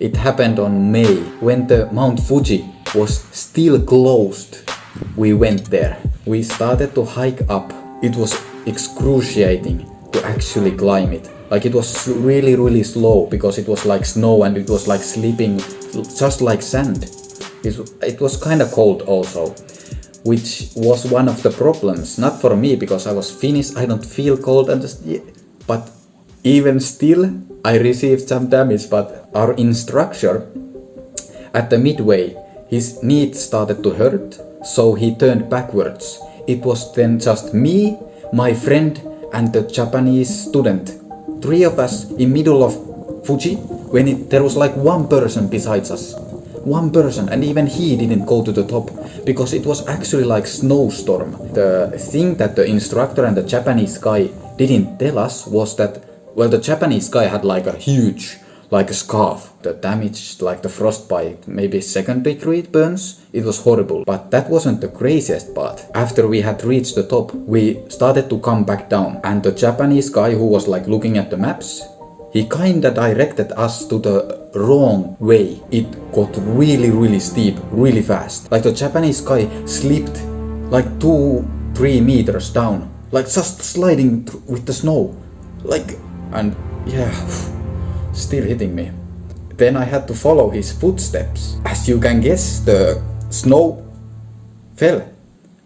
It happened on May when the Mount Fuji was still closed. We went there. We started to hike up. It was excruciating to actually climb it. Like it was really slow because it was like snow and it was like slipping just like sand. It was kind of cold also, which was one of the problems. Not for me because I was Finnish, I don't feel cold and just but even still I received some damage. But our instructor at the midway, his knee started to hurt, so he turned backwards. It was then just me, my friend and the Japanese student. 3 of us in middle of Fuji when there was like one person besides us. One person, and even he didn't go to the top because it was actually like snowstorm. The thing that the instructor and the Japanese guy didn't tell us was that, well, the Japanese guy had like a huge, like a scarf. The damage, like the frostbite, maybe 2nd degree burns. It was horrible. But that wasn't the craziest part. After we had reached the top, we started to come back down. And the Japanese guy who was like looking at the maps, he kinda directed us to the wrong way. It got really steep, really fast. Like the Japanese guy slipped like 2-3 meters down. Like just sliding with the snow. Like, and yeah, still hitting me. Then I had to follow his footsteps. As you can guess, the snow fell.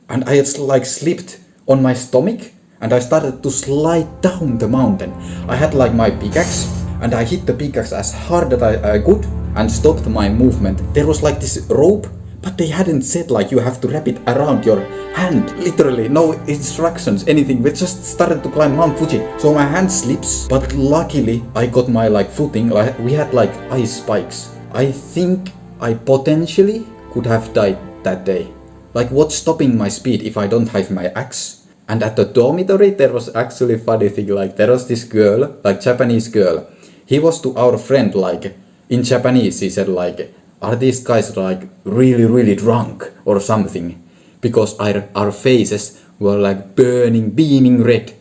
And I just like slipped on my stomach. And I started to slide down the mountain. I had like my pickaxe and I hit the pickaxe as hard as I could and stopped my movement. There was like this rope, but they hadn't said like you have to wrap it around your hand. Literally no instructions, anything. We just started to climb Mount Fuji. So my hand slips, but luckily I got my like footing. Like, we had like ice spikes. I think I potentially could have died that day. Like what's stopping my speed if I don't have my axe? And at the dormitory, there was actually a funny thing, like there was this girl, like Japanese girl. He was to our friend, like in Japanese, he said like, are these guys like really drunk or something? Because our faces were like burning, beaming red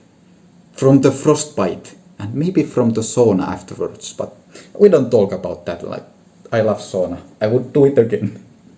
from the frostbite and maybe from the sauna afterwards. But we don't talk about that, like I love sauna. I would do it again.